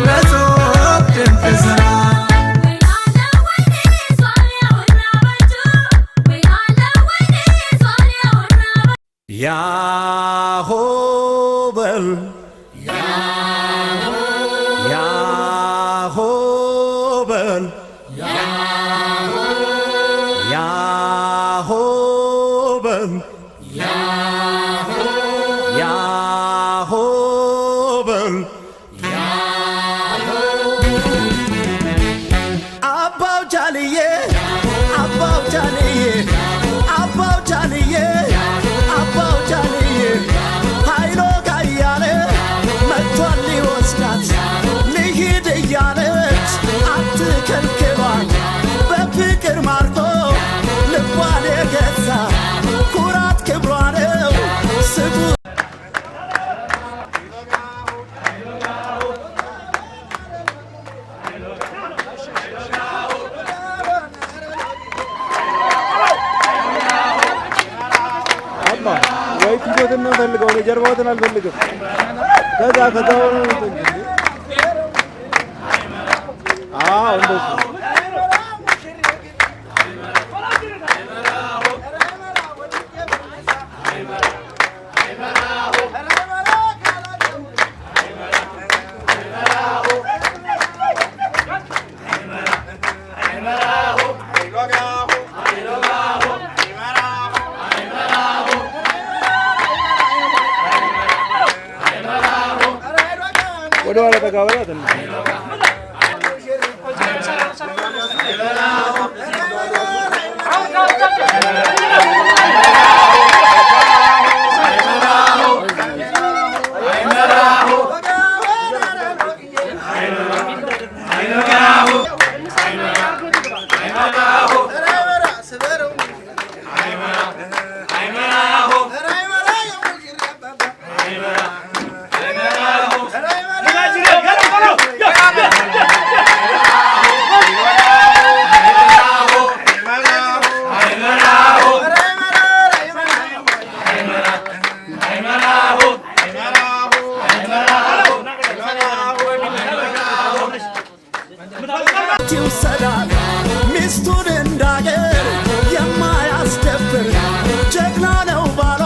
ለጾም ድንቅ ስራ ያሆ በል ያሆ በል ያሆ በል ያሆ በል አባው ጃልዬ አባው ጃልዬ አባው ጃልዬ አባው ጃልዬ ኃይሎ ጋያለ መጥቷል ሊወስዳት ልሂድ እያለች አትከልክሏት በፍቅር ማርኮ ልቧን የገዛ ኩራት ክብሯ ነው ስጡ ወይ ፊቶትን ነው ፈልገው ነው ጀርባዎትን አልፈልግም ከዛ ከዛው እንደሱ ወደ ኋላ ተጋበላት እንዴ ይውሰዳል ሚስቱን እንዳገር የማያስደፍር ጀግና ነው ባሏ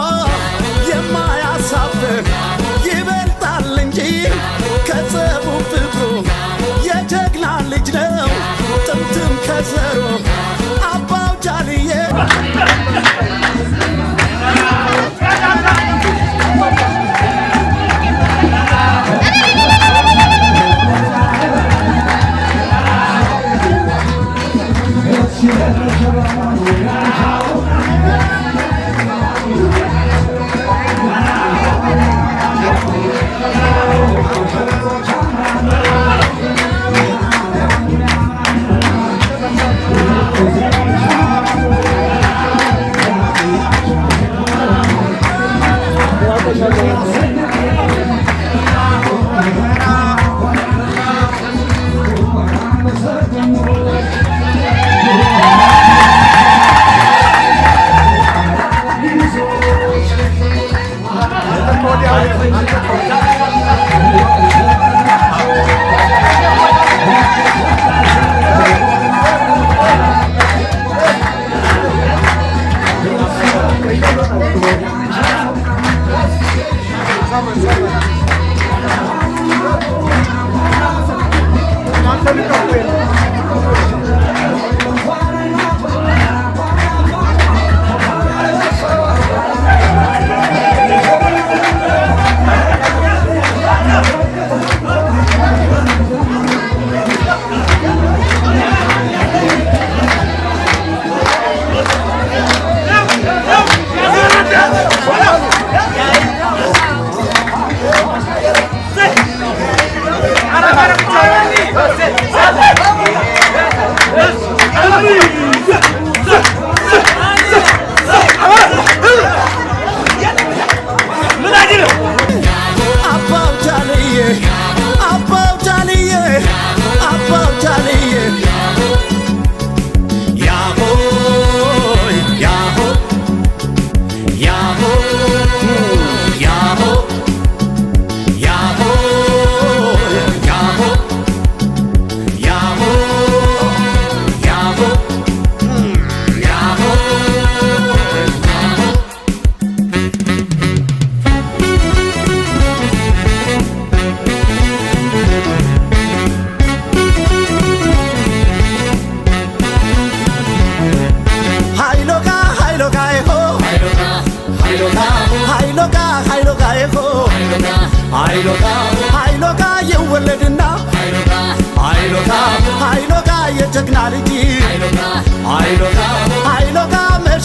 የማያሳፍር ይበልጣል እንጂ ከጸቡ ፍቅሩ የጀግና ልጅ ነው ጥምጥም ከዘሮ አባው ጃልዬ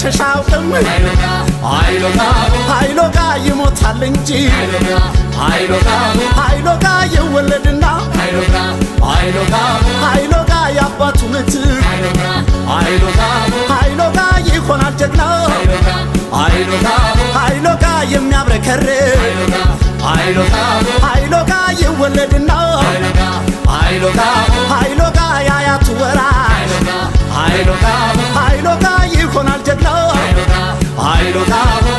መሸሻውቅም ኃይሎጋ ይሞታል እንጂ ኃይሎጋ ይወለድና ኃይሎጋ ያባቱ ምትክ ኃይሎጋ ይሆናል ጀግና ኃይሎጋ የሚያብረከርክ ኃይሎጋ ይወለድና ኃይሎጋ ያያቱ ወራሽ ኃይሎጋ ይሆናል ጀግና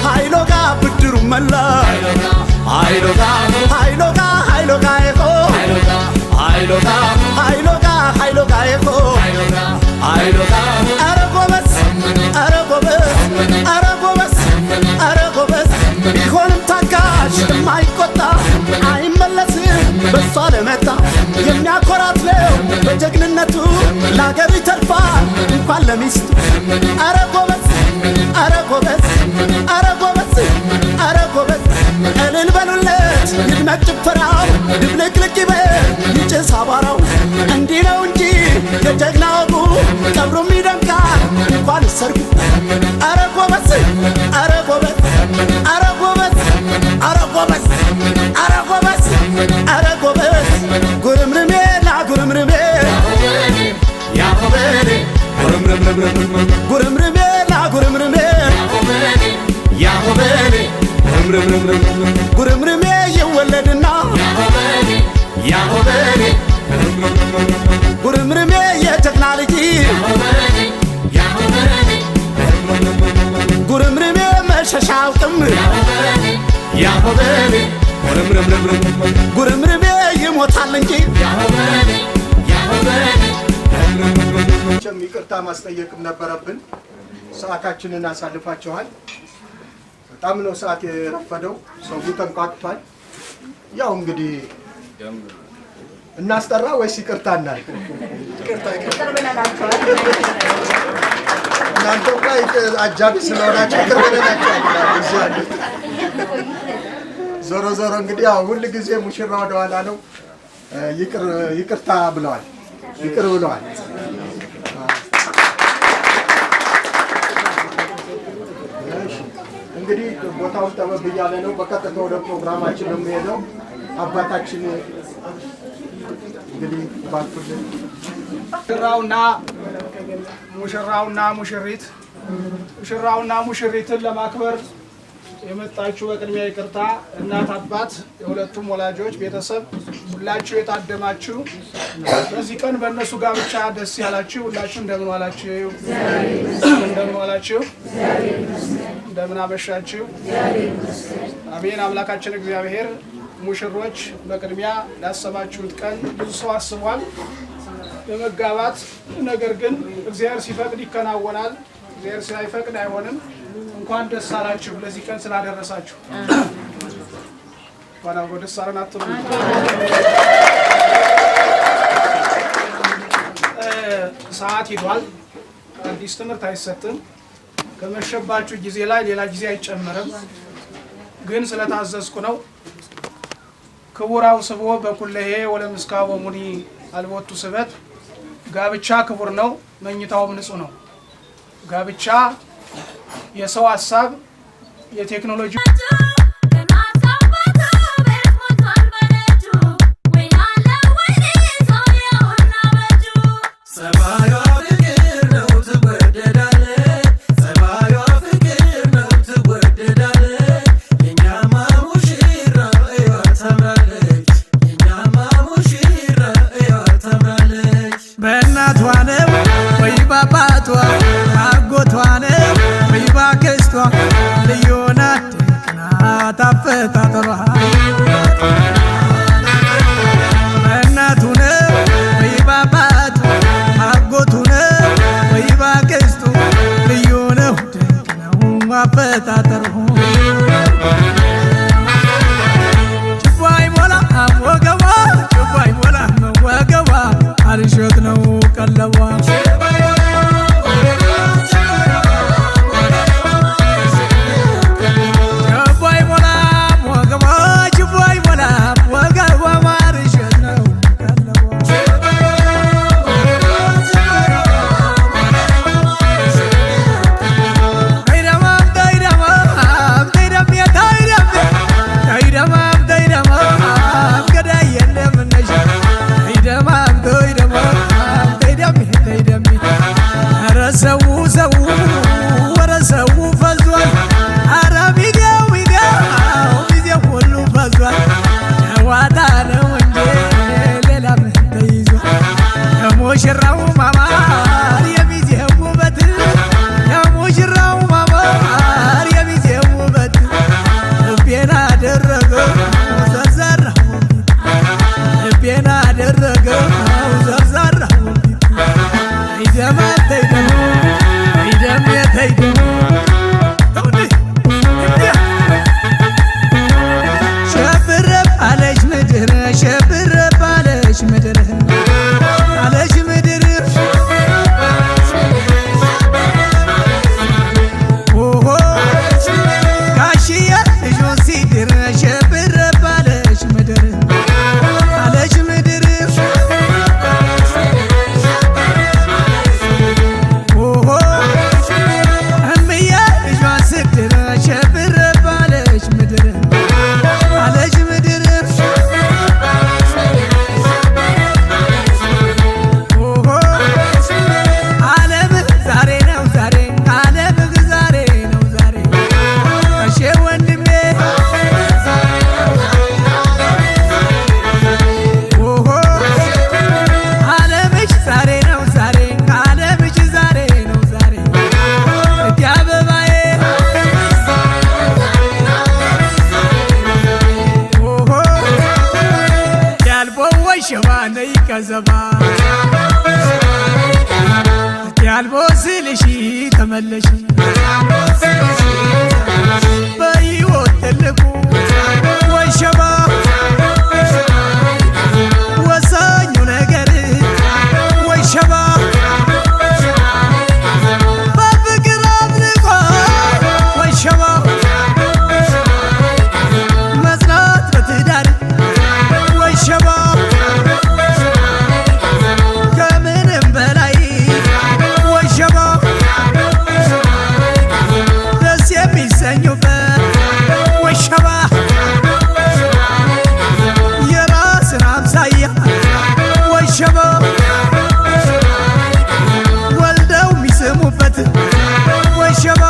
ኃይሎጋ ብድሩ መላሽ ኃይሎጋ ይሆ ኃይሎጋ ይሆ ኧረ ጎበዝ ኧረ ጎበዝ ኧረ ጎበዝ ኧረ ጎበዝ ቢሆንም ታጋሽ የማይቆጣ አይመለስም በሷ ለመጣ የሚያኮራት ነው በጀግንነቱ ለአገሩ ይተርፋል እንኳን ለሚስቱ ኧረ ጎበዝ ኧረ ጎበዝ ኧረ ጎበዝ ኧረ ጎበዝ እልል በሉለት ይድመቅ ጭፈራው ድብልቅልቅ ይበል ይጭስ አቧራው እንዲህ ነው እንጂ የጀግና ወጉ ቀብሩም ይደምቃል እንኳን ሰርጉ ኧረ ጎበዝ ኧረ ጎበዝ ኧረ ጎበዝ ኧረ ጎበዝ ኧረ ጎበዝ ኧረ ጎበዝ ጉርምርሜ ና ጉርምርሜ ያሆበሌ ጉርምርሜ ና ጉርምርሜ ያሆበሌ ጉርምርሜ ይወለድና ያሆበሌ ጉርምርሜ የጀግና ልጅ ጉርምርሜ መሸሻውቅም ያሆበሌ ጉርምርሜ ይሞታል እንጂ ይቅርታ ማስጠየቅም ነበረብን። ሰዓታችንን አሳልፋችኋል። በጣም ነው ሰዓት የረፈደው። ሰው ተንቋቅቷል። ያው እንግዲህ እናስጠራ ወይስ ይቅርታና ይቅርታ ብለናቸዋል። እናንተ ላይ አጃቢ ስለሆናችሁ ይቅር ብለናቸዋል። ዞሮ ዞሮ እንግዲህ ያው ሁሉ ጊዜ ሙሽራ ወደ ኋላ ነው። ይቅርታ ብለዋል። ይቅር ብለዋል። እንግዲህ ቦታውን ጠበብ እያለ ነው። በቀጥታ ወደ ፕሮግራማችን ነው የሚሄደው። አባታችን እንግዲህ ባልኩልን ሙሽራውና ሙሽሪትን ለማክበር የመጣችሁ በቅድሚያ ይቅርታ። እናት አባት፣ የሁለቱም ወላጆች ቤተሰብ ሁላችሁ የታደማችሁ በዚህ ቀን በእነሱ ጋብቻ ደስ ያላችሁ ሁላችሁ እንደምን ዋላችሁ? እንደምን ዋላችሁ? እንደምን አመሻችሁ? አሜን። አምላካችን እግዚአብሔር ሙሽሮች በቅድሚያ ላሰባችሁት ቀን ብዙ ሰው አስቧል ለመጋባት። ነገር ግን እግዚአብሔር ሲፈቅድ ይከናወናል። እግዚአብሔር ሳይፈቅድ አይሆንም። እንኳን ደስ አላችሁ ለዚህ ቀን ስላደረሳችሁ። እንኳን አብሮ ደስ አለን አትሉ። ሰዓት ሄዷል። አዲስ ትምህርት አይሰጥም። ከመሸባችሁ ጊዜ ላይ ሌላ ጊዜ አይጨመርም። ግን ስለታዘዝኩ ነው። ክቡራው ስቦ በኩለሄ ወለምስካቦ ሙኒ አልቦቱ ስበት። ጋብቻ ክቡር ነው፣ መኝታውም ንጹህ ነው። ጋብቻ የሰው ሐሳብ የቴክኖሎጂ የሙሽራው ማማር የሚዜው ውበት የሙሽራው ማማር የሚዜው ውበት ልቤን አደረገው ዘርዛራው ልቤን አደረገው ዘርዛራው አይደማ ተይደም አይደም የተይደም ሸብረብ አለች ምድር ሸብረብ አለች ምድር አለች ምድር ኦሆ ጋሽዬ ልጁን ሲድር ሸብረብ አለች ምድር አለች ምድር ኦሆ እምዬ ልጇን ስትድር ሸብረብ አለች ምድር አለች ምድር ኦሆ ዓለም ዛሬ ነው ዛሬ ዓለም ዛሬ ነው ዛሬ እሺ ወንድሜ ኦሆ ዓለምሽ ዛሬ ነው ዛሬ ዓለምሽ ዛሬ ነው ዛሬ እቴ አበባዬ ኦሆ ያልቦ ወሸባ ነይ ከዘባ ያልቦ ስልሽ ተመለሽ በሕይወት ትልቁ ወሸባ ወሳኙ ነገር ወሸባ በፍቅር አብልቆ ወሸባ መጽናት በትዳር ወሸባ ከምንም በላይ ወሸባ ደስ የሚሰኙበት ወሸባ የራስን አምሳያ ወሸባ ወልደው የሚስሙበት ወሸባ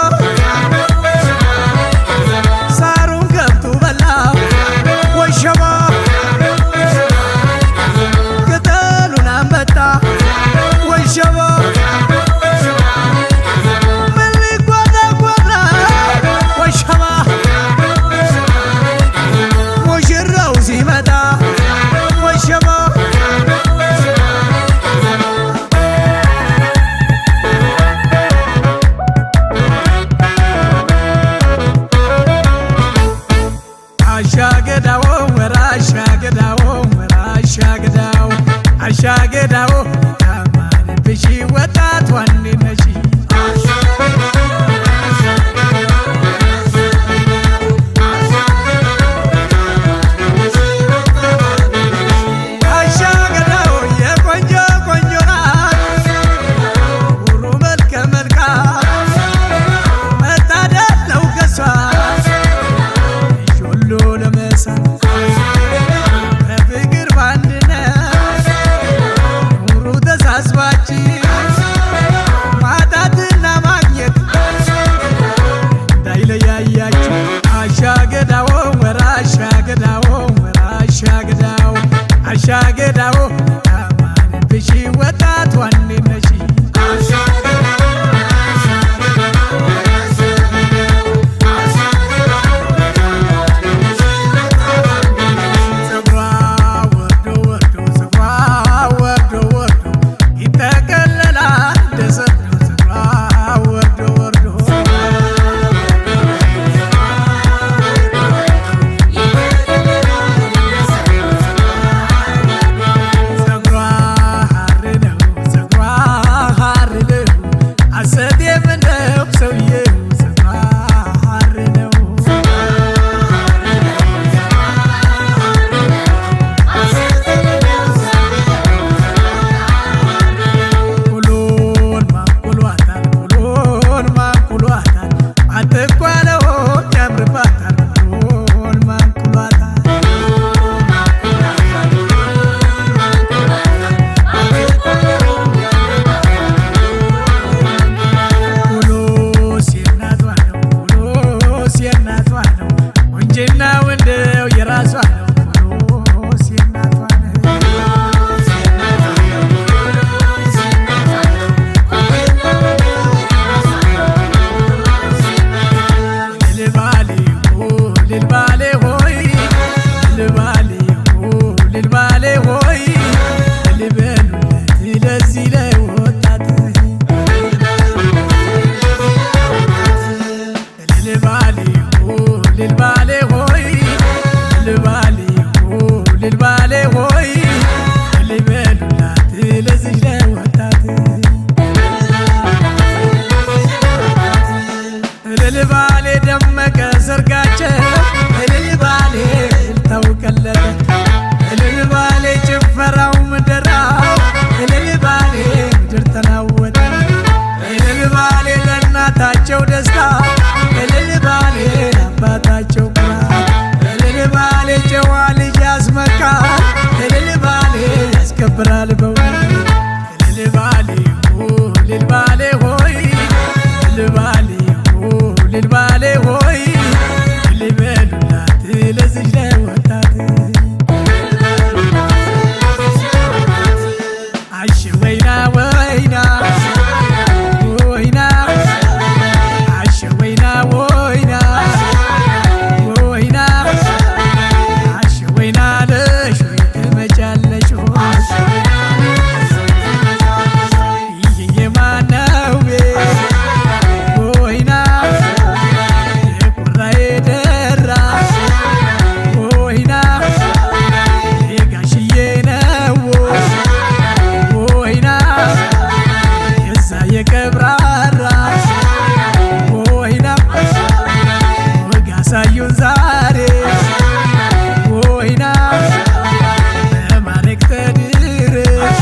ሳሩን ገብቶ በላ ወሸባ ቅጠሉን አንበጣ ወሸባ ምን ሊጎዳጎዳ ወሸባ ሙሽራው ሲመጣ ወሸባ አሻገዳው ወራሻገዳው ወራሻገዳው አሻገዳው ታማንብሽ ወጣት ዋኔ ነሽ አሻገዳው የቆንጆ ቆንጆ ናት ሁሩ መልከ መልካም መታደል ነው ከሷ ሁሉ ለመሳም በፍቅር በአንድነት ኑሮ አድርገው ልልባሌ ልልባሌ ሆይ ልልባሌ ልልባሌ ሆይ ልበሉላት ለዚች ለወጣት አሽ ወይና ወይና ወይና አሽ ወይና ወይና ወይና አሽ ወይና ለሽ ትመጫለሽ ይሄ የማነው ወይና የቁራዬ ደራ ወይና የጋሽዬ ነው ወይና የዛ የቀብራራ ወይና ወግ አሳዩን ዛሬ ወይና በማረግ ተድረሽ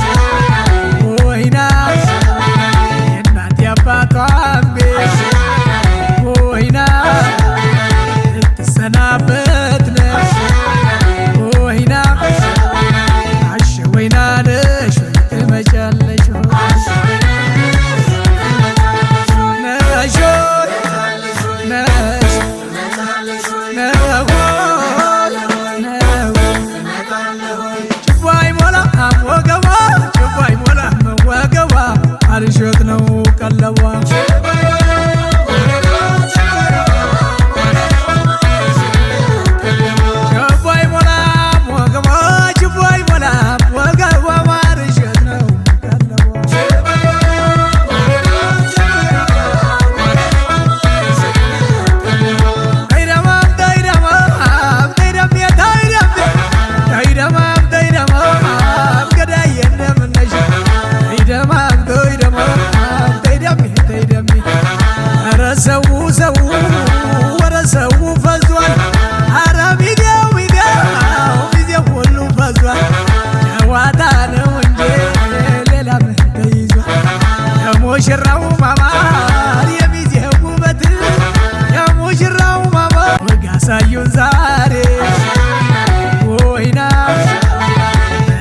ወይና የእናት የአባቷን ቤት ወይና ልትሰናበት ነሽ ወይና አሽ ወይና ነሽ ትመጫለሽ ነሽ ነሽ ችቦ አይሞላም ወገቧ ችቦ አይሞላም ወገቧ አልሸት ነው ቀለቧ ችቦ አይሞላም ወገቧ ችቦ አይሞላም ወገቧ አልሸት ነው ሰው ሰው ወረ ሰው ፈዟል አረ ሚዲያው ሚዲያው ሁሉ ፈዟል ጨዋታ ነው እንጂ ሌላ ምን ተይዟል የሙሽራው ማማር የሚዜው ውበት የሙሽራው ማማር ወግ አሳዩን ዛሬ ወይና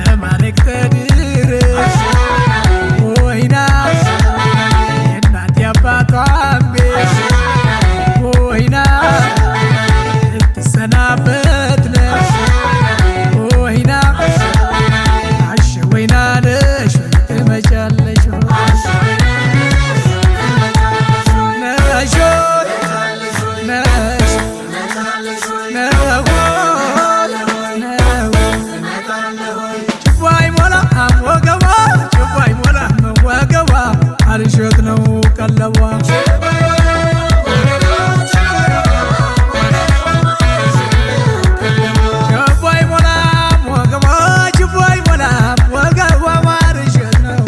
በማረግ ተድረሽ ወይና የእናት የአባቷን ቤት ወይና ልትሰናበት ነሽ ወይና አሽ ወይና ነሽ ትመጫለሽ ነሽ ነሽ ችቦ አይሞላም ወገቧ ችቦ አይሞላም ወገቧ አልሸት ነው ቀለቧ ችቦ አይሞላም ወገቧ ችቦ አይሞላም ወገቧ አልሸት ነው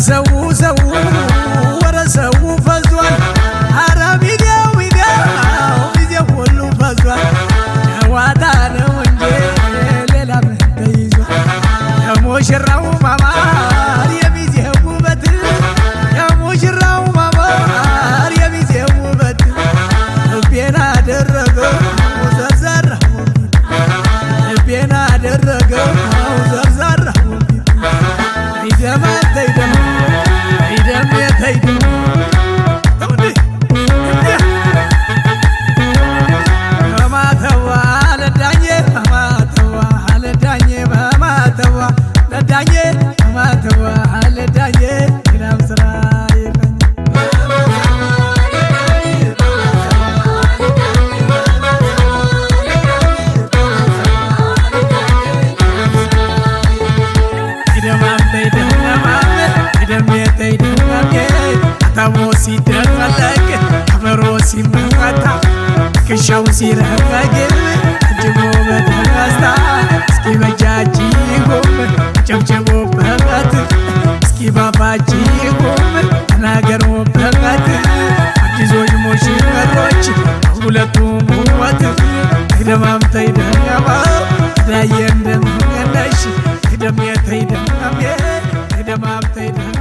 ሰው ሰው ወረ ሰው ፈዟል አረ ሚዲያው ሚዲያው ሁሉ ፈዟል ጨዋታ ነው እንጂ ሌላ ምን ተይዟል የሙሽራው ማማር የሚዜው ውበት የሙሽራው ማማር የሚዜው ውበት ልቤን አደረገው ዘርዘራ ልቤን አደረገው ዘርዘራ በማተዋ ለዳኜ በማተዋ ለዳኜ በማተዋ ለዳኜ በማተዋ ለዳኜ ግናም ስራ አታሞ ሲደረግ ከበሮ ሲመታ ክሻው ሲረፈግ እጅቦ በደስታ እስኪ በጃጅ ይቁም ጨብጭቦበት እስኪ ባባጅ ይቁም ተናገሩበት አዲሶች ሙሽሮች ሁለቱም ውበት ተይደማም ተይደማ አዳዬ እንደምነሽ ደም የተይደም ደም አብተይደም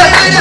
Hey!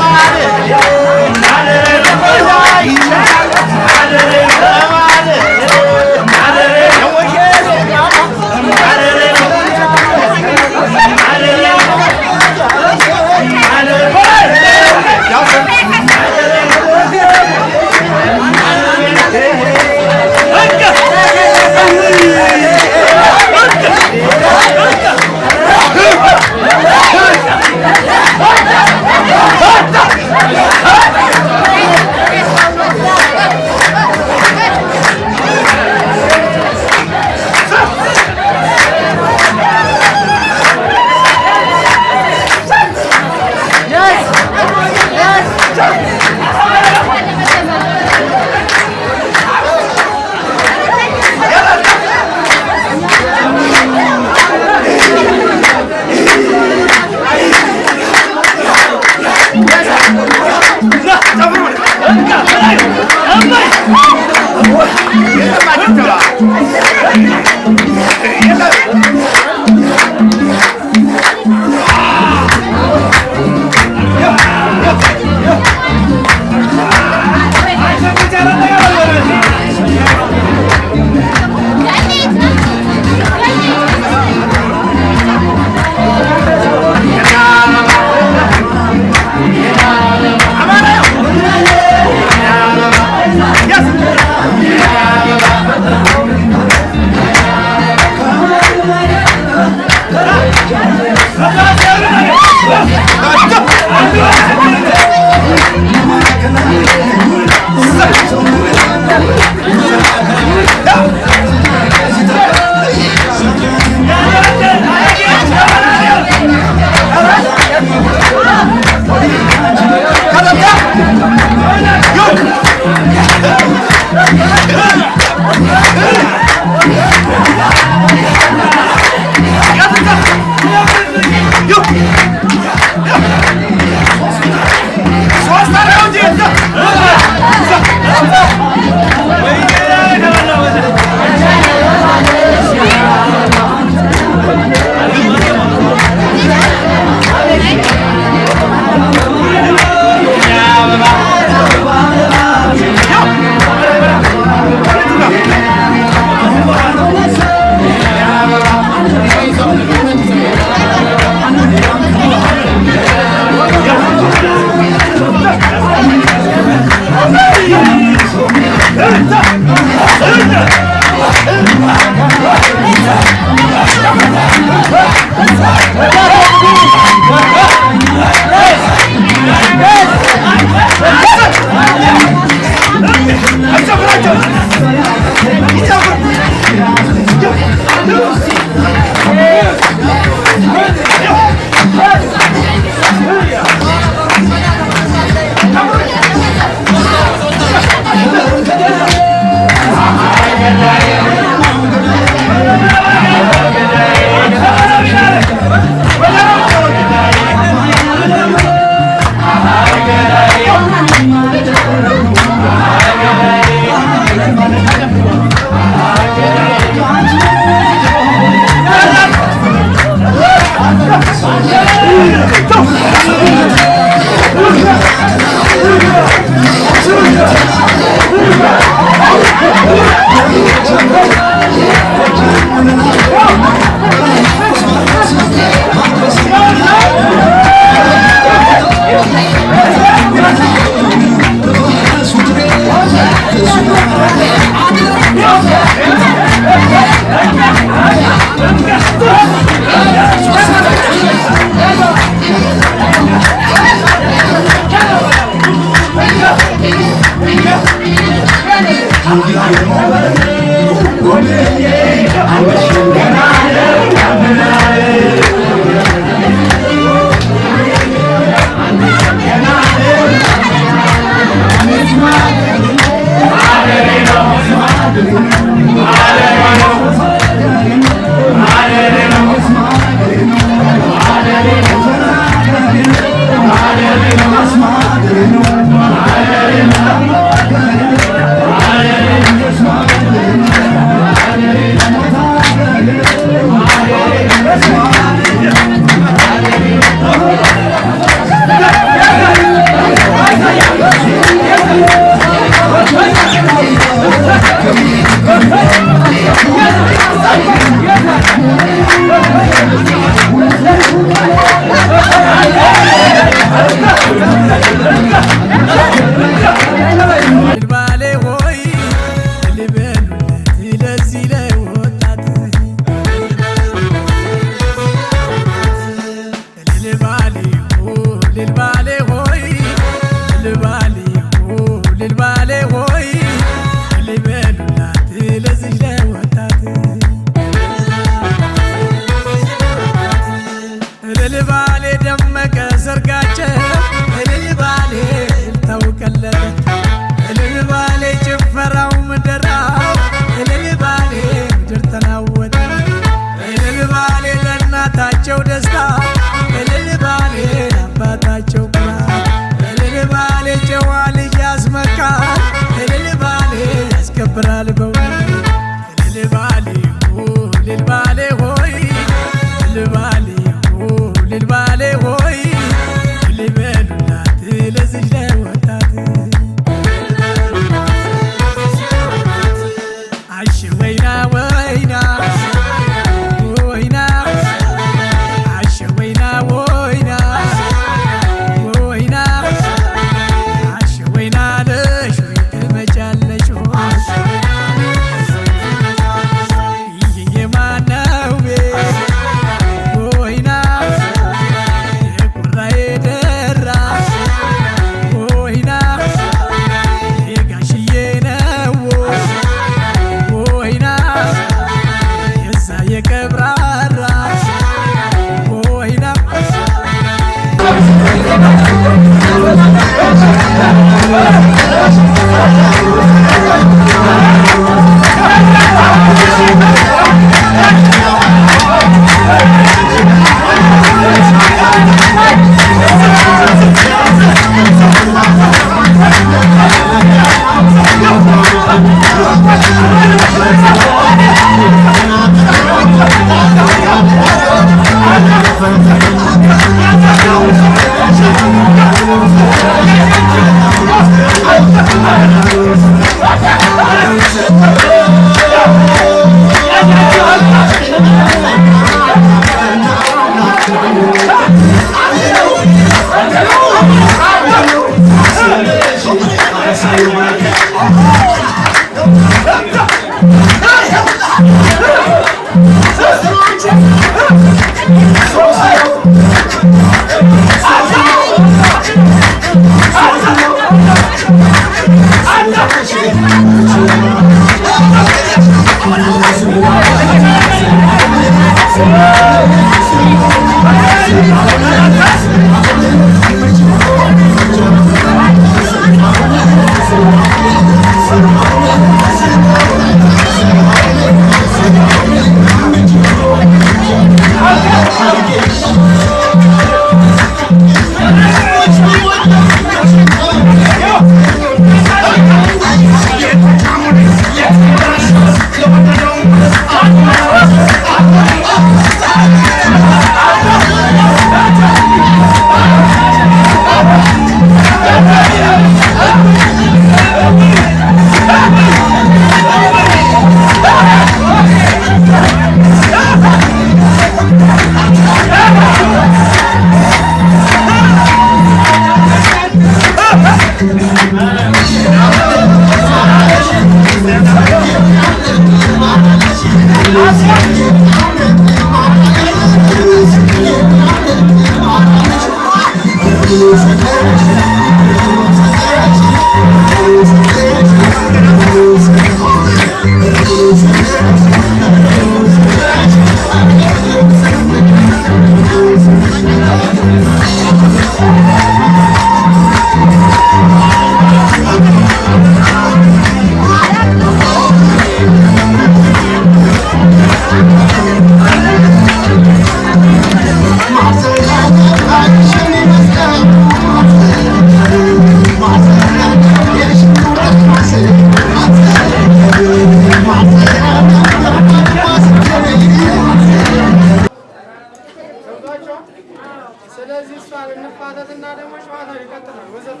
እና ደግሞ ጨዋታው ይቀጥላል። ወዘተ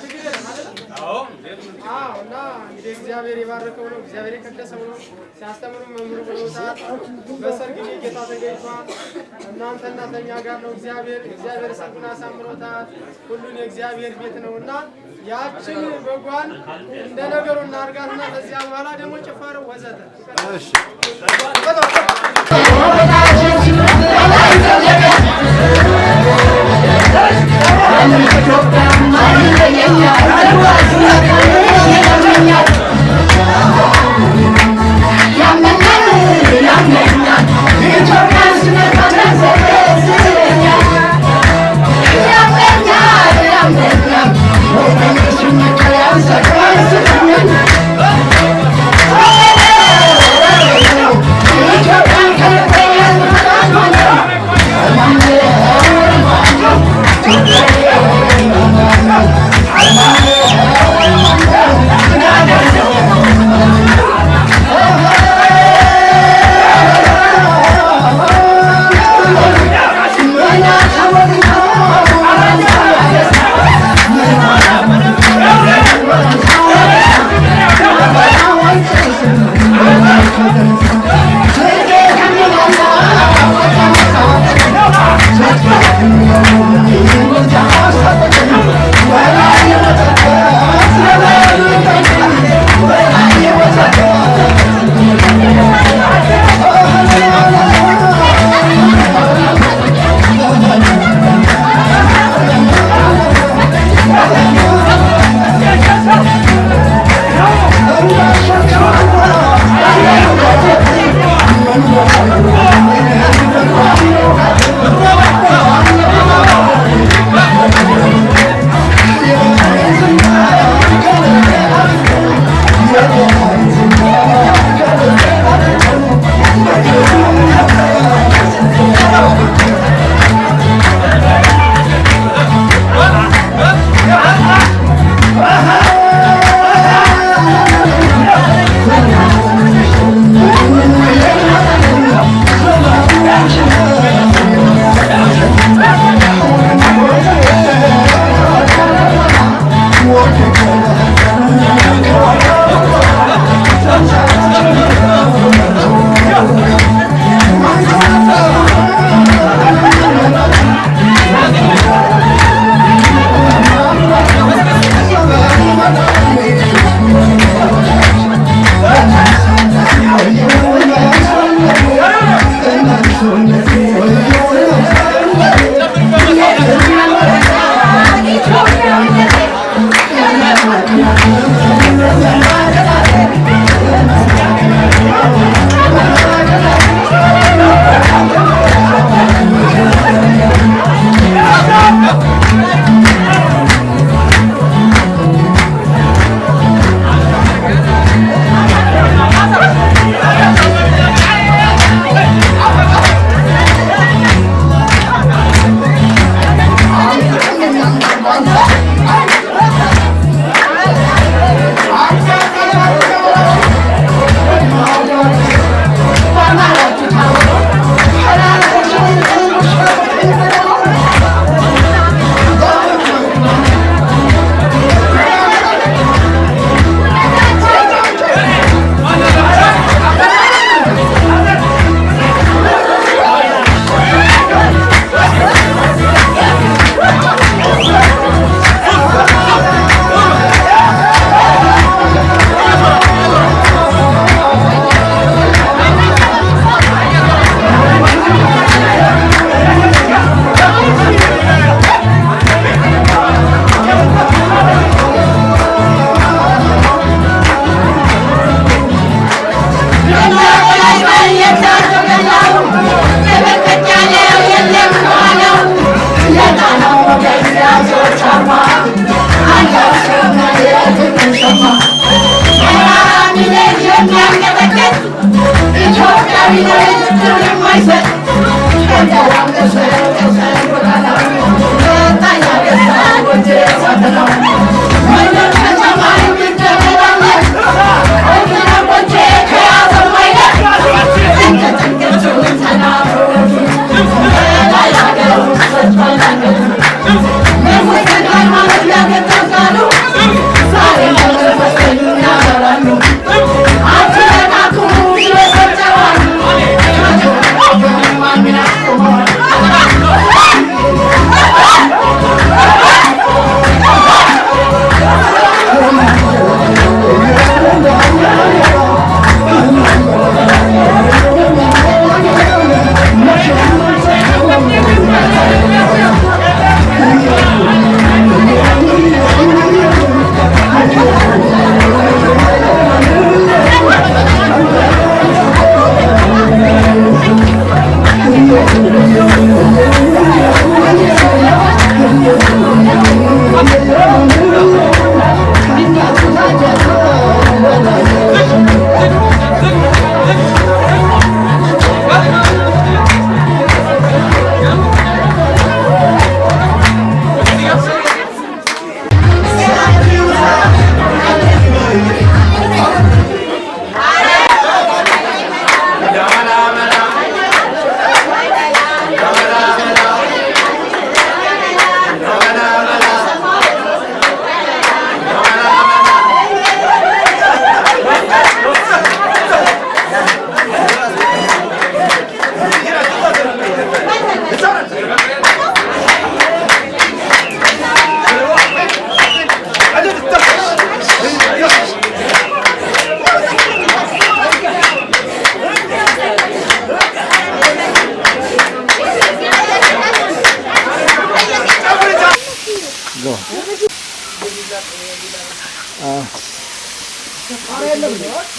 ትግል ማለት ነው። አዎ እና እንግዲህ እግዚአብሔር የባረከው ነው፣ እግዚአብሔር የቀደሰው ነው። ሲያስተምሩ መምህሩ ብለውታል። በሰርግ ጌታ ተገኝቷል። እናንተና ከእኛ ጋር ነው እግዚአብሔር ሰርጉን አሳምሮታል። ሁሉን የእግዚአብሔር ቤት ነው እና ያችን በጓን እንደ ነገሩ እናርጋትና ከዚያ በኋላ ደግሞ ጭፈረው ወዘተ እሺ Thank you.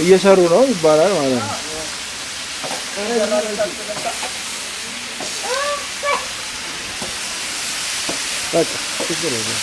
እየሰሩ ነው ይባላል ማለት ነው። በቃ ችግር የለም።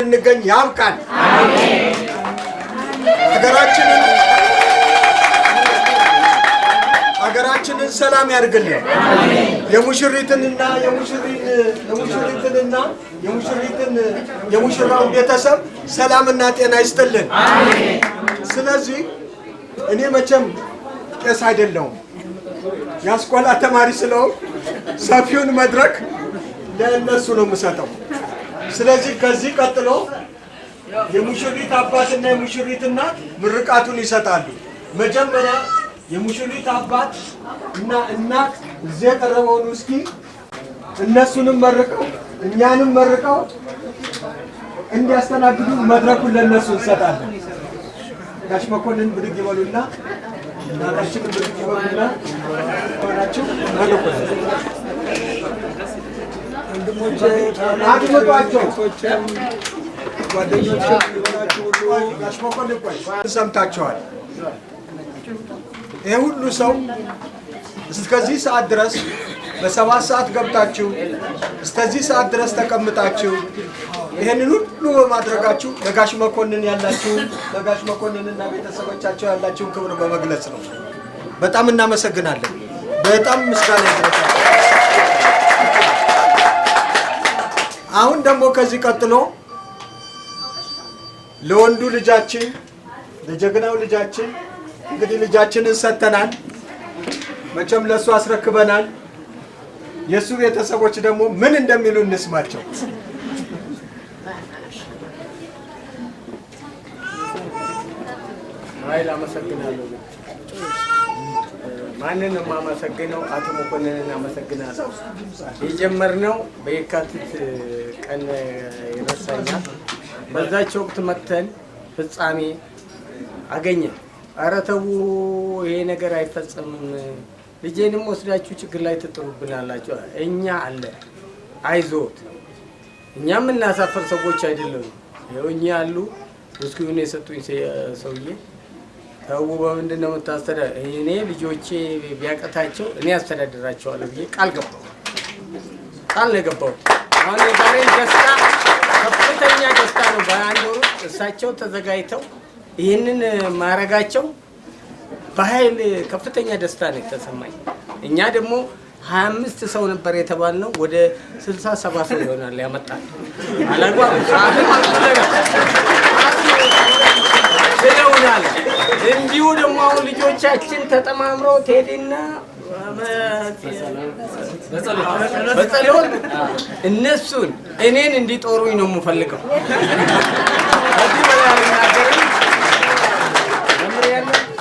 እንገኝ ያብቃን። ሀገራችንን ሰላም ያድርግልን። የሙሽሪትንና የሙሽራውን ቤተሰብ ሰላምና ጤና ይስጥልን። ስለዚህ እኔ መቼም ቄስ አይደለሁም፣ ያስቆላ ተማሪ ስለሆንኩ ሰፊውን መድረክ ለእነሱ ነው የምሰጠው። ስለዚህ ከዚህ ቀጥሎ የሙሽሪት አባትና የሙሽሪት እናት ምርቃቱን ይሰጣሉ። መጀመሪያ የሙሽሪት አባት እና እናት እዚህ የቀረበውን እስኪ እነሱንም መርቀው እኛንም መርቀው እንዲያስተናግዱ መድረኩን ለእነሱ እንሰጣለን። ጋሽ መኮንን ብድግ ይበሉና እናታችንን ብድግ ይበሉና ሆናችሁ መርቁ። ወንድሞቼ አድምጧቸው፣ ጓደኞቼ ይበላችሁ ሁሉ ጋሽ መኮንን ቆይ ሰምታችኋል። ይሄ ሁሉ ሰው እስከዚህ ሰዓት ድረስ በ7 ሰዓት ገብታችሁ እስከዚህ ሰዓት ድረስ ተቀምጣችሁ ይሄንን ሁሉ በማድረጋችሁ ለጋሽ መኮንን ያላችሁን ለጋሽ መኮንንና ቤተሰቦቻቸው ያላችሁን ክብር በመግለጽ ነው። በጣም እናመሰግናለን። በጣም ምስጋና ይድረሳል። አሁን ደግሞ ከዚህ ቀጥሎ ለወንዱ ልጃችን ለጀግናው ልጃችን እንግዲህ ልጃችንን ሰጥተናል። መቼም ለሱ አስረክበናል። የሱ ቤተሰቦች ደግሞ ምን እንደሚሉ እንስማቸው። ኃይል አመሰግናለሁ። ማንን ነው የማመሰግነው? አቶ መኮንንን አመሰግናለሁ። የጀመርነው በየካቲት ቀን ይረሳኛል። በዛች ወቅት መተን ፍጻሜ አገኘን። ኧረ ተው ይሄ ነገር አይፈጸምም፣ ልጄንም ወስዳችሁ ችግር ላይ ትጥሩብናላችሁ። እኛ አለ አይዞት፣ እኛ የምናሳፈር ሰዎች አይደለም። ይኸው እኛ ያሉ ውስኪውን የሰጡኝ ሰውዬ ተው በምንድን ነው የምታስተዳድር? እኔ ልጆቼ ቢያቀታቸው እኔ አስተዳድራቸዋለሁ ብዬ ቃል ገባሁ። ቃል ነው የገባሁት። አሁን የዛሬ ደስታ ከፍተኛ ደስታ ነው። በአንድ ወር ውስጥ እሳቸው ተዘጋጅተው ይህንን ማድረጋቸው በኃይል ከፍተኛ ደስታ ነው የተሰማኝ። እኛ ደግሞ 25 ሰው ነበር የተባልነው ወደ 67 ሰው ይሆናል ያመጣል። አላግባብ ስለውናል። እንዲሁ ደግሞ አሁን ልጆቻችን ተጠማምረው ቴዲና በጸሎት እነሱን እኔን እንዲጦሩኝ ነው የምፈልገው። እዚህ በላይ አልናገርም።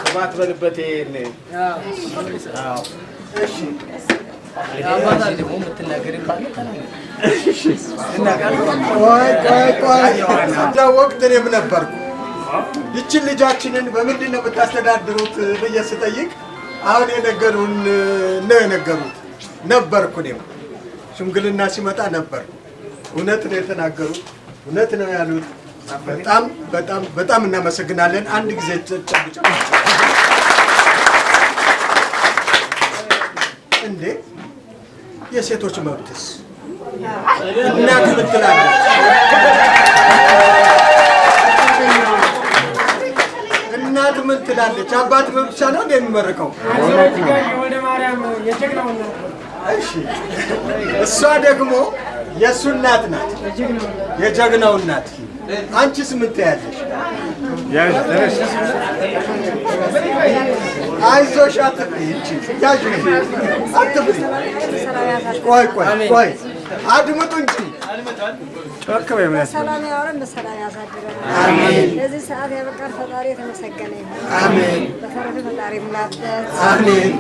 ሰባት በልበት ይሄን አባታ ደግሞ የምትናገር ይባል ወቅት እኔም ነበርኩ። ይችን ልጃችንን በምንድን ነው የምታስተዳድሩት ብዬ ስጠይቅ አሁን የነገሩን ነው የነገሩት። ነበርኩ እኔም ሽምግልና ሲመጣ ነበርኩ። እውነት ነው የተናገሩት፣ እውነት ነው ያሉት። በጣም በጣም በጣም እናመሰግናለን። አንድ ጊዜ ጨብጭ እንዴ! የሴቶች መብትስ እናት ምን ትላለች? እናት ምን ትላለች? አባት ብቻ ነው የሚመርቀው። እሺ፣ እሷ ደግሞ የእሱ እናት ናት፣ የጀግናው እናት። አንቺስ ምን ትያለሽ? አይዞሽ አትብሪ፣ ያዥ አትብሪ። ቆይ ቆይ አድምጡ እንጂ ሰላም ያወረን በሰላም ያሳድረን። አሜን። ለዚህ ሰዓት ያበቃን ፈጣሪ የተመሰገነ ይሁን። አሜን። በተረፈ ፈጣሪ ሙላበት። አሜን።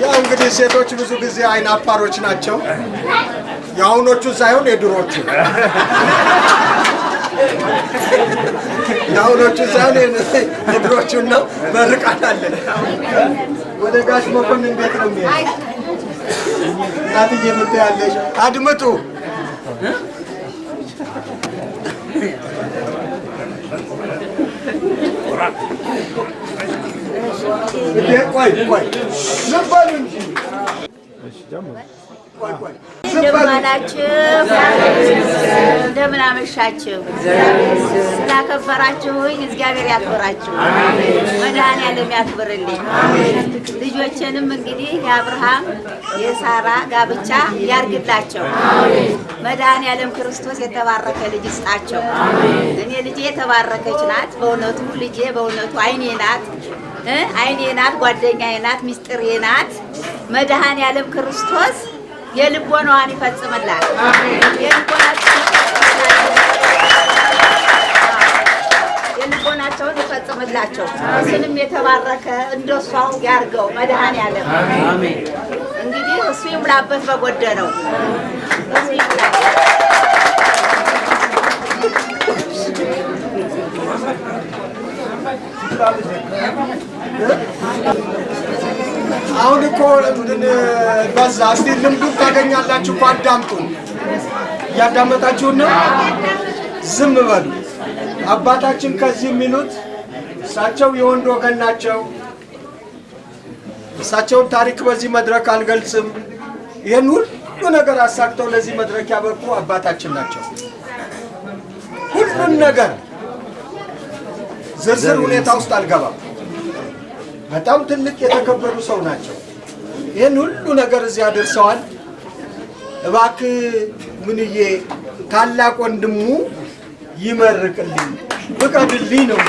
ያው እንግዲህ ሴቶች ብዙ ጊዜ አይን አፋሮች ናቸው። የአሁኖቹ ሳይሆን የድሮቹ የአሁኖቹ ሳይሆን የድሮቹን ነው። መርቃት አለን። ወደ ጋሽ መኮንን ቤት ነው የሚሄድ። እናትዬ ምን ትያለሽ? አድምጡ። ቆይ ቆይ ዝም በሉ እንጂ። እንደምን አላችሁ? እንደምን አመሻችሁ? ስላከበራችሁኝ እግዚአብሔር ያክብራችሁ፣ መድኃኔዓለም ያክብርልኝ። ልጆቼንም እንግዲህ የአብርሃም የሳራ ጋብቻ ያርግላቸው። መድኃኔዓለም ክርስቶስ የተባረከ ልጅ ይስጣቸው። እኔ ልጄ የተባረከች ናት። በእውነቱ ልጄ በእውነቱ አይኔ ናት፣ አይኔ ናት፣ ጓደኛዬ ናት፣ ሚስጥሬ ናት። መድኃኔዓለም ክርስቶስ የልቦናዋን ይፈጽምላል። የልቦናቸውን ይፈጽምላቸው። እሱንም የተባረከ እንደሷው ያርገው መድኃኔዓለም። እንግዲህ እሱ ይሙላበት በጎደለው እሱ ይሙላበት። አሁን እኮ እንትን በዛ። እስቲ ልምዱን ታገኛላችሁ እኮ አዳምጡን። እያዳመጣችሁን ነው? ዝም በሉ። አባታችን ከዚህ የሚሉት እሳቸው የወንድ ወገን ናቸው። እሳቸውን ታሪክ በዚህ መድረክ አልገልጽም። ይህን ሁሉ ነገር አሳክተው ለዚህ መድረክ ያበቁ አባታችን ናቸው። ሁሉን ነገር ዝርዝር ሁኔታ ውስጥ አልገባም። በጣም ትልቅ የተከበሩ ሰው ናቸው። ይህን ሁሉ ነገር እዚህ አደርሰዋል። እባክህ ምንዬ ታላቅ ወንድሙ ይመርቅልኝ ፍቀድልኝ ነው።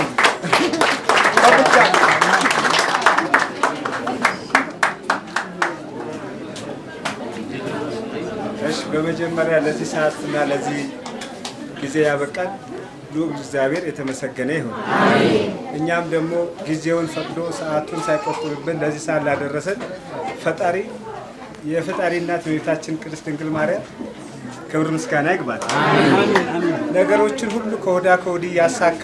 እሺ፣ በመጀመሪያ ለዚህ ሰዓትና ለዚህ ጊዜ ያበቃል ልዑል እግዚአብሔር የተመሰገነ ይሁን። እኛም ደግሞ ጊዜውን ፈቅዶ ሰዓቱን ሳይቆጥብብን ለዚህ ሰዓት ላደረሰን ፈጣሪ የፈጣሪ እናት እመቤታችን ቅድስት ድንግል ማርያም ክብር ምስጋና ይግባል። ነገሮችን ሁሉ ከወዳ ከወዲህ ያሳካ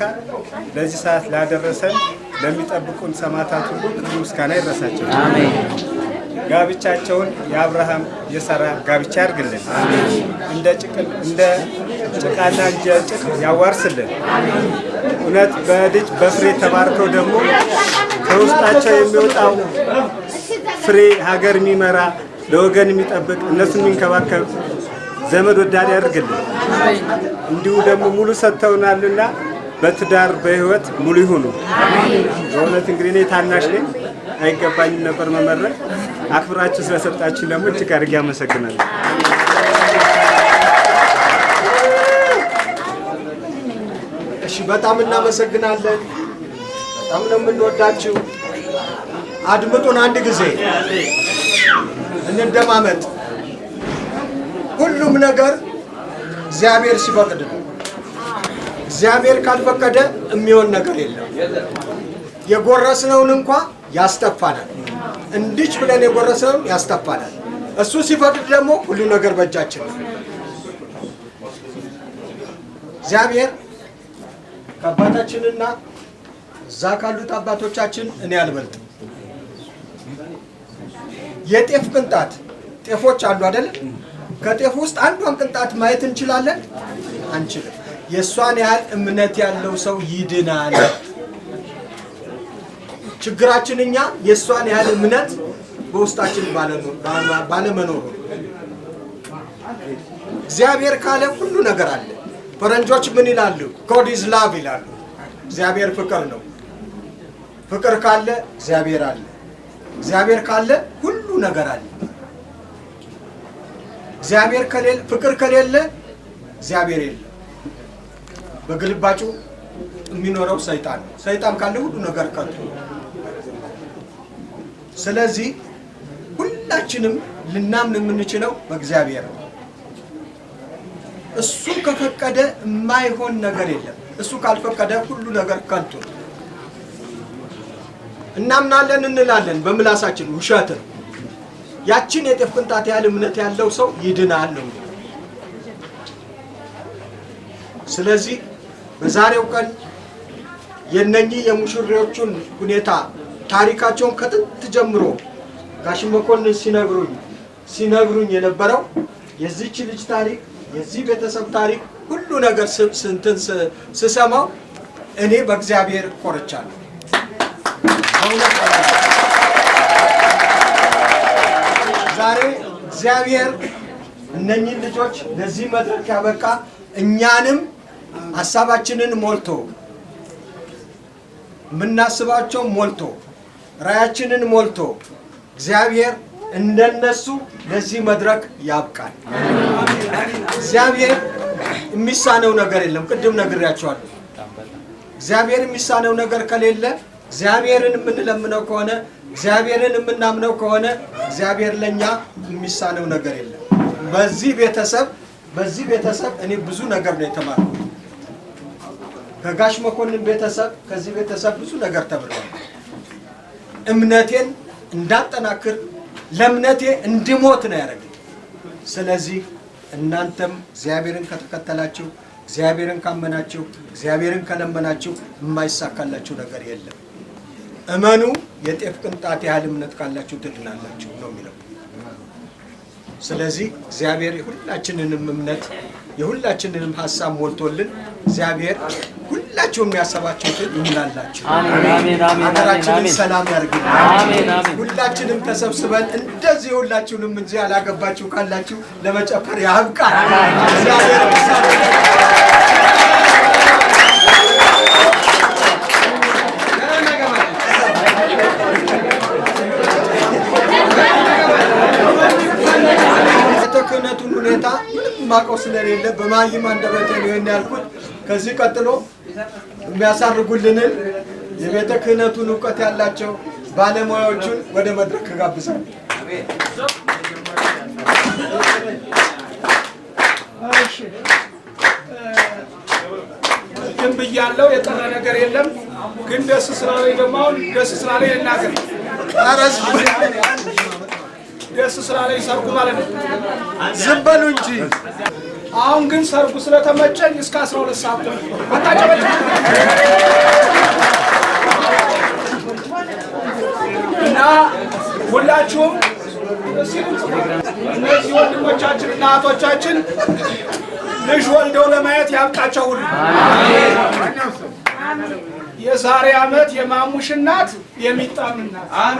ለዚህ ሰዓት ላደረሰን ለሚጠብቁን ሰማዕታት ሁሉ ክብር ምስጋና ይድረሳቸው። ጋብቻቸውን የአብርሃም የሳራ ጋብቻ ያርግልን። እንደ ጭቃና እንጨት ያዋርስልን። እውነት በልጅ በፍሬ ተባርከው ደግሞ ከውስጣቸው የሚወጣው ፍሬ ሀገር የሚመራ ለወገን የሚጠብቅ እነሱን የሚንከባከብ ዘመድ ወዳድ ያድርግልን። እንዲሁ ደግሞ ሙሉ ሰጥተውናልና በትዳር በህይወት ሙሉ ይሁኑ። በእውነት እንግዲህ እኔ ታናሽ ነኝ፣ አይገባኝም ነበር መመረቅ። አክብራችሁ ስለሰጣችሁ ደግሞ እጅግ አድርጌ አመሰግናለሁ። እሺ፣ በጣም እናመሰግናለን። በጣም ነው የምንወዳችሁ። አድምጡን፣ አንድ ጊዜ እንደማመጥ። ሁሉም ነገር እግዚአብሔር ሲፈቅድ ነው። እግዚአብሔር ካልፈቀደ የሚሆን ነገር የለም። የጎረስነውን እንኳ ያስተፋናል። እንዲች ብለን የጎረስነውን ያስተፋናል። እሱ ሲፈቅድ ደግሞ ሁሉ ነገር በእጃችን ነው። እግዚአብሔር ከአባታችንና እዛ ካሉት አባቶቻችን እኔ አልበልጥም። የጤፍ ቅንጣት ጤፎች አሉ አይደል? ከጤፍ ውስጥ አንዷን ቅንጣት ማየት እንችላለን? አንችልም። የእሷን ያህል እምነት ያለው ሰው ይድናል። ችግራችን እኛ የእሷን ያህል እምነት በውስጣችን ባለመኖሩ። እግዚአብሔር ካለ ሁሉ ነገር አለ። ፈረንጆች ምን ይላሉ? God is love ይላሉ። እግዚአብሔር ፍቅር ነው። ፍቅር ካለ እግዚአብሔር አለ። እግዚአብሔር ካለ ሁሉ ነገር አለ። እግዚአብሔር ከሌለ ፍቅር ከሌለ እግዚአብሔር የለም። በግልባጩ የሚኖረው ሰይጣን ነው። ሰይጣን ካለ ሁሉ ነገር ከንቱ። ስለዚህ ሁላችንም ልናምን የምንችለው በእግዚአብሔር ነው። እሱ ከፈቀደ የማይሆን ነገር የለም። እሱ ካልፈቀደ ሁሉ ነገር ከንቱ ነው። እናምናለን እንላለን በምላሳችን፣ ውሸት ነው። ያችን የጤፍ ቅንጣት ያህል እምነት ያለው ሰው ይድናል ነው። ስለዚህ በዛሬው ቀን የነኚህ የሙሽሪዎቹን ሁኔታ ታሪካቸውን ከጥንት ጀምሮ ጋሽ መኮንን ሲነግሩኝ የነበረው የዚህች ልጅ ታሪክ፣ የዚህ ቤተሰብ ታሪክ ሁሉ ነገር ስንትን ስሰማው እኔ በእግዚአብሔር ኮርቻለሁ። ዛሬ እግዚአብሔር እነኚህ ልጆች ለዚህ መድረክ ያበቃ እኛንም ሐሳባችንን ሞልቶ ምናስባቸው ሞልቶ ራያችንን ሞልቶ እግዚአብሔር እንደነሱ ለዚህ መድረክ ያብቃል። እግዚአብሔር የሚሳነው ነገር የለም። ቅድም ነግሬያቸዋለሁ። እግዚአብሔር የሚሳነው ነገር ከሌለ እግዚአብሔርን የምንለምነው ከሆነ እግዚአብሔርን የምናምነው ከሆነ እግዚአብሔር ለኛ የሚሳነው ነገር የለም። በዚህ ቤተሰብ እኔ ብዙ ነገር ነው የተማርኩት። ከጋሽ መኮንን ቤተሰብ ከዚህ ቤተሰብ ብዙ ነገር ተምሬያለሁ። እምነቴን እንዳጠናክር ለእምነቴ እንድሞት ነው ያደረገኝ። ስለዚህ እናንተም እግዚአብሔርን ከተከተላችሁ፣ እግዚአብሔርን ካመናችሁ፣ እግዚአብሔርን ከለመናችሁ የማይሳካላችሁ ነገር የለም። እመኑ፣ የጤፍ ቅንጣት ያህል እምነት ካላችሁ ትድናላችሁ ነው የሚለው። ስለዚህ እግዚአብሔር የሁላችንንም እምነት የሁላችንንም ሐሳብ ሞልቶልን እግዚአብሔር ሁላችሁም ያሰባችሁትን ይሙላላችሁ። ሀገራችንን ሰላም ያርግልን። ሁላችንም ተሰብስበን እንደዚህ ሁላችሁንም እዚህ ያላገባችሁ ካላችሁ ለመጨፈር ያብቃል። እግዚአብሔር ክህነቱን ሁኔታ ምንም ማውቀው ስለሌለ በማይም አንደበቴ ነው ያልኩት። ከዚህ ቀጥሎ የሚያሳርጉልንን የቤተ ክህነቱን እውቀት ያላቸው ባለሙያዎቹን ወደ መድረክ ጋብዛለሁ። ብያለሁ። የቀረ ነገር የለም። ግን ደስ ስላለኝ ደግሞ አሁን ደስ ስላለኝ ልናገር። ደስ ስላለኝ ሰርጉ ማለት ነው። ዝም በሉ እንጂ። አሁን ግን ሰርጉ ስለተመቸኝ እስከ 12 ሰዓት ነው። አታጨበጭ እና ሁላችሁም እነዚህ ወንድሞቻችን እና እህቶቻችን ልጅ ወልደው ለማየት ያብቃቸው ሁሉ። የዛሬ ዓመት የማሙሽ እናት የሚጣም እናት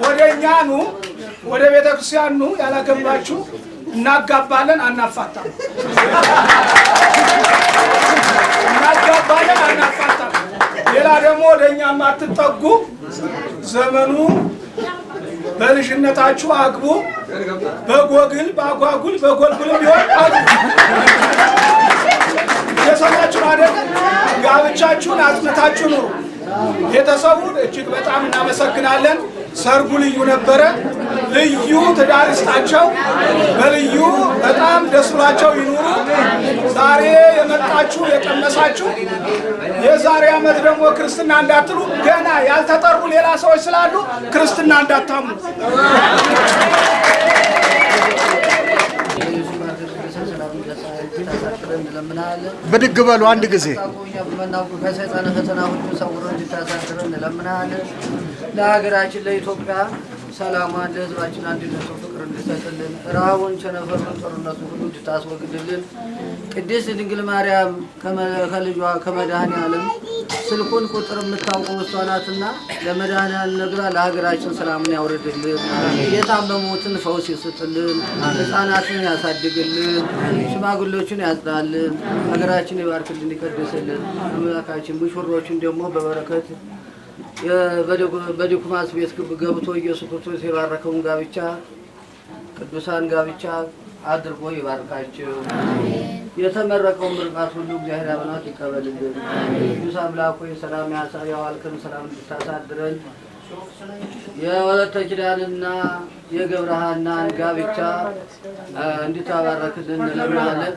ወደኛ ኑ፣ ወደ ቤተክርስቲያን ኑ። ያላገባችሁ እናጋባለን፣ አናፋታም። እናጋባለን፣ አናፋታም። ሌላ ደግሞ ወደኛ ማትጠጉ ዘመኑ በልጅነታችሁ አግቡ። በጎግል ባጓጉል በጎልጉልም ቢሆን አግቡ። የሰማችሁ አይደል? ጋብቻችሁን አጽንታችሁ ኑሩ። ቤተሰቡን እጅግ በጣም እናመሰግናለን። ሰርጉ ልዩ ነበረ። ልዩ ትዳር ይስጣቸው። በልዩ በጣም ደስ ብሏቸው ይኑሩ። ዛሬ የመጣችሁ የቀመሳችሁ የዛሬ ዓመት ደግሞ ክርስትና እንዳትሉ፣ ገና ያልተጠሩ ሌላ ሰዎች ስላሉ ክርስትና እንዳታሙ። ብድግ በሉ አንድ ጊዜ። ለሀገራችን ለኢትዮጵያ ሰላሟን፣ ለሕዝባችን አንድነቱን፣ ፍቅር እንድትሰጥልን፣ ረሃቡን፣ ቸነፈሩን፣ ጦርነቱን ሁሉ እንድታስወግድልን ቅድስት ድንግል ማርያም ከልጇ ከመድኃኔዓለም ስልኩን ቁጥር የምታውቀው እሷ ናትና ለመድኃኔዓለም ነግራ ለሀገራችን ሰላምን ያውርድልን፣ የታመሙትን ፈውስ ይስጥልን፣ ሕፃናትን ያሳድግልን፣ ሽማግሌዎችን ያጽናልን፣ ሀገራችን ይባርክልን፣ ይቀድስልን። አምላካችን ሙሽሮችን ደግሞ በበረከት በዲኩማስ ቤት ገብቶ ኢየሱስ ክርስቶስ የባረከውን ጋብቻ ቅዱሳን ጋብቻ አድርጎ ይባርካቸው። የተመረቀውን ምርቃት ሁሉ እግዚአብሔር አምላክ ይቀበልልን። ቅዱስ አምላክ ሆይ ሰላም ያዋልከን፣ ሰላም እንድታሳድረን የወለተ ኪዳንና የገብረሃናን ጋብቻ እንድታባረክልን እንለምናለን።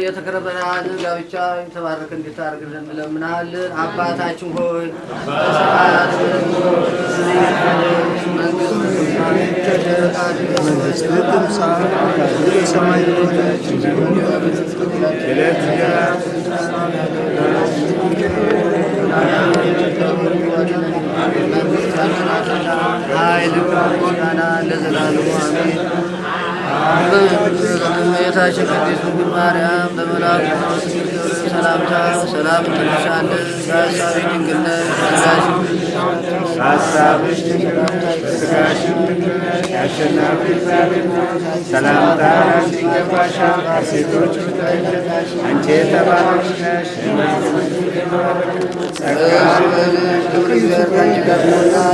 የተከበረን ጋብቻ የተባረከ እንድታደርግልን እንለምናለን። አባታችን ሆይ በሰማያት እመቤታችን ቅድስት ድንግል ማርያም በመልአኩ ሰላምታ ሰላም ትልሻለሽ፣ በሐሳብሽ ድንግል ነሽ፣ በሥጋሽም ድንግል ነሽ። የአሸናፊ እግዚአብሔር ሰላምታ ይገባሻል። ከሴቶች ሁሉ አንቺ የተባረክሽ ነሽ።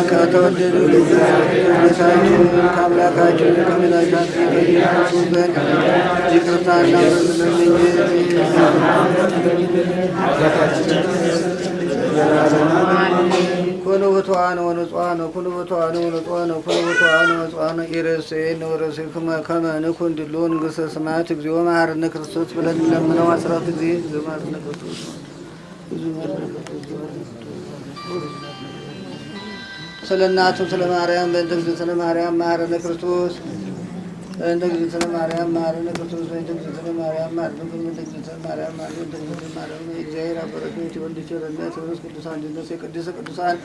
ከተወደዱ ልጃችን ከአምላካችን ከመድኃኒታችን ከኢየሱስ ዘንድ ይቅርታና ኩኑ ብፁዓን ወንጹሐን ኩኑ ብፁዓን ወንጹሐን ኩኑ ብፁዓን ወንጹሐን ኢርእሴነ ወርእሴክሙ ከመ ንኩን ድሉው መንግሥተ ሰማያት እግዚኦ መሐረነ ክርስቶስ ብለን እንለምነው 14 ጊዜ እግዚኦ መሐረነ ክርስቶስ ስለ እናቱ ስለ ማርያም በእንተ እግዝእትነ ማርያም መሐረነ ክርስቶስ በእንተ እግዝእትነ ማርያም መሐረነ ክርስቶስ በእንተ እግዝእትነ ማርያም መሐረነ ክርስቶስ በእንተ እግዝእትነ ማርያም መሐረነ ክርስቶስ ማርያም የእግዚአብሔር በረከት የወልድ ቸርነት የመንፈስ ቅዱስ አንድነት የቅድስተ ቅዱሳን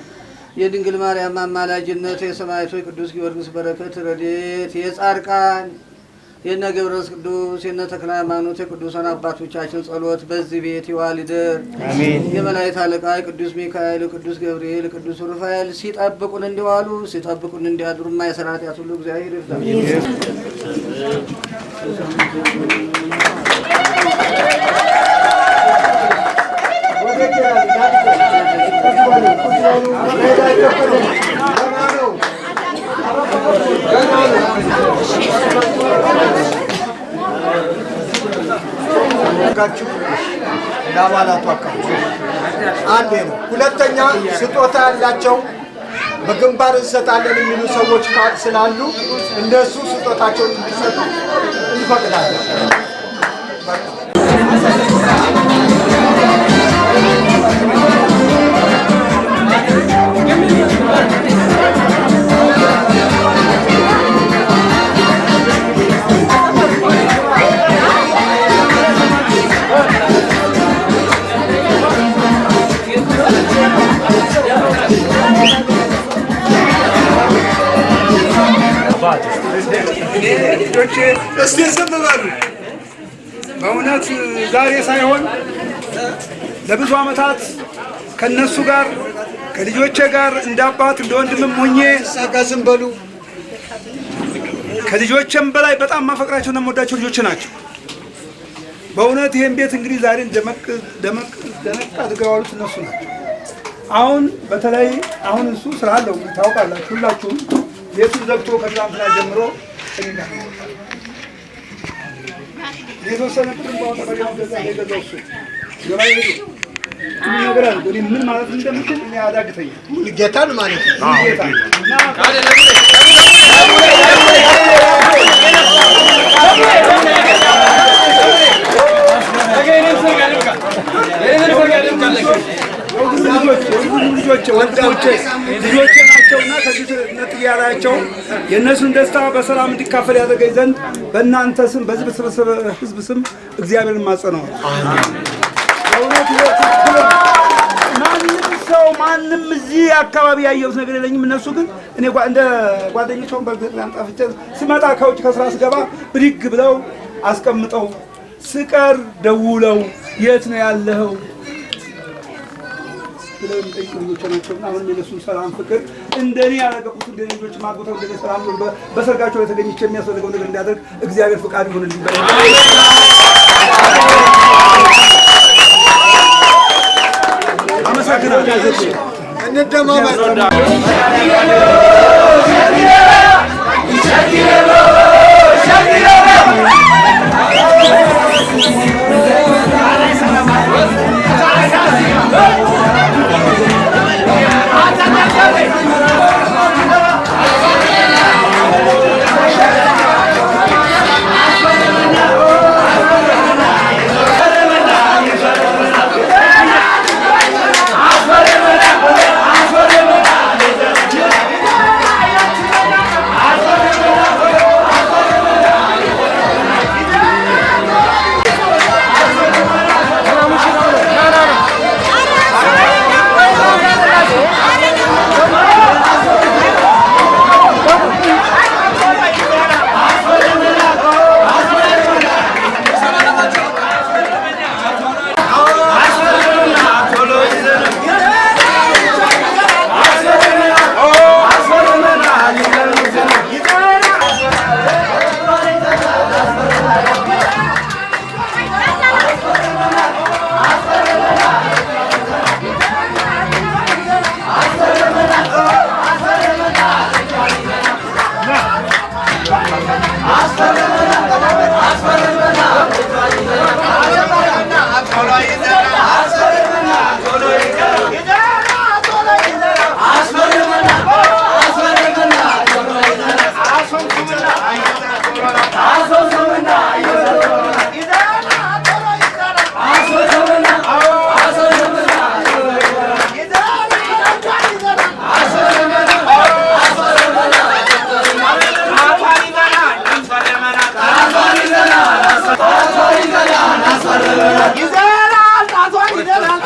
የድንግል ማርያም አማላጅነት የሰማዕቱ የቅዱስ ጊዮርጊስ በረከት ረድኤት የጻድቃን የነ ገብረስ ቅዱስ የነ ተክለ ሃይማኖት የቅዱሳን አባቶቻችን ጸሎት በዚህ ቤት ይዋል ይደር። አሜን። የመላእክት አለቃ ቅዱስ ሚካኤል፣ ቅዱስ ገብርኤል፣ ቅዱስ ሩፋኤል ሲጠብቁን እንዲዋሉ ሲጠብቁን እንዲያድሩ የማይሰራት ያት ሁሉ እግዚአብሔር ይርዳ። ለአባላቱ አካባቢ አንዴ ነው። ሁለተኛ ስጦታ ያላቸው በግንባር እንሰጣለን የሚሉ ሰዎች ስላሉ እንደሱ ስጦታቸውን እንዲሰጡ እንፈቅዳለን። ልጆቼ እስቲ ዝም በሉ። በእውነት ዛሬ ሳይሆን ለብዙ ዓመታት ከነሱ ጋር ከልጆቼ ጋር እንደ አባት እንደ ወንድምም ሆኜ ዝም በሉ። ከልጆቼም በላይ በጣም ማፈቅራቸውና የምወዳቸው ልጆቼ ናቸው። በእውነት ይሄን ቤት እንግዲህ ዛሬ ደመቅ አድርገው ያዋሉት እነሱ ናቸው። አሁን በተለይ አሁን እሱ ስራ አለው ታውቃላችሁ ሁላችሁም። ቤቱን ዘግቶ ከትናንትና ጀምሮ የተወሰነ ቁጥር ባወጣው ገዛ የገዛው እሱ ገበያ ሄዶ ነገር አለ። ምን ማለት እንደምችል እኔ አዳግተኛል። ጌታን ማለት ነው። ጌታ ልጆቼ ናቸውና ከዚህ ነጥያራቸው የእነሱን ደስታ በሰላም እንዲካፈል ያደርገኝ ዘንድ በእናንተ ስም በዚህ በተሰበሰበ ሕዝብ ስም እግዚአብሔርን ማጸነው። ማንም እዚህ አካባቢ ያየሁት ነገር የለኝም። እነሱ ግን እኔ እንደ ጓደኞቻቸውን በላምጣፍቼ ስመጣ ከውጭ ከስራ ስገባ ብድግ ብለው አስቀምጠው ስቀር ደውለው የት ነው ያለኸው ብለው የሚጠይቁ ልጆች ናቸውና አሁን የነሱን ሰላም ፍቅር እንደኔ ያደረጉት እንደኔ ልጆች ማግባታው እንደኔ ሰላም በሰርጋቸው ላይ ተገኝቼ የሚያስፈልገው ነገር እንዲያደርግ እግዚአብሔር ፍቃድ ይሁንልኝ። አመሰግናለሁ። እንደማመን ይዘናል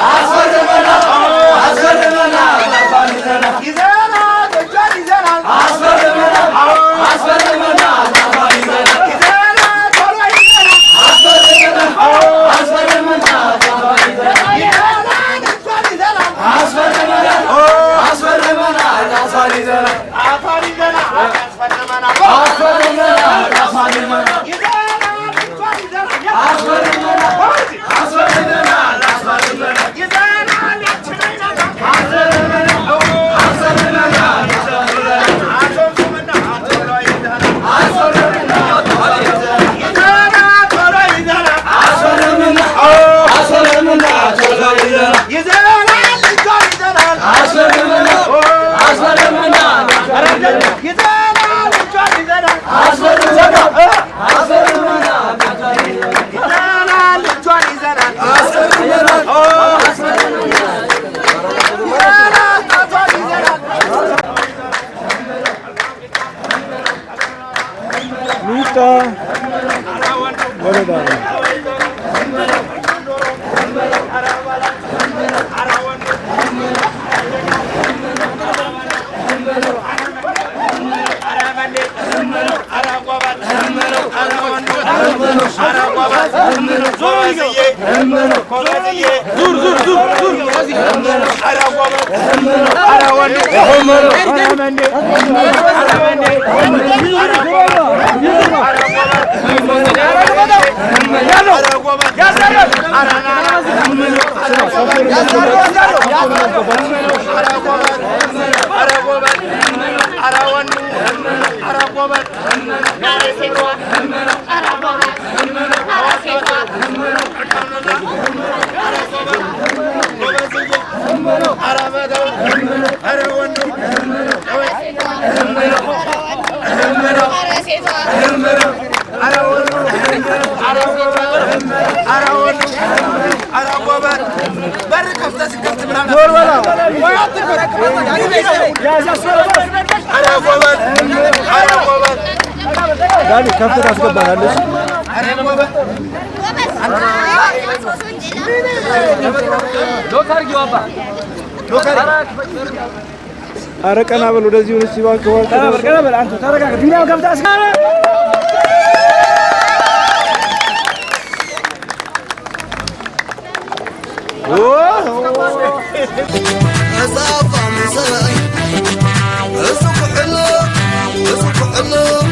ዳኒ ከፍተህ ታስገባናለሽ። ኧረ ቀና በል ወደዚህ ሆነሽ ሲባል ቀና በል አንተ ተረጋጋ። ቢላው ከፍተህ አስገባ። أصابع من سبعي أسوق حلو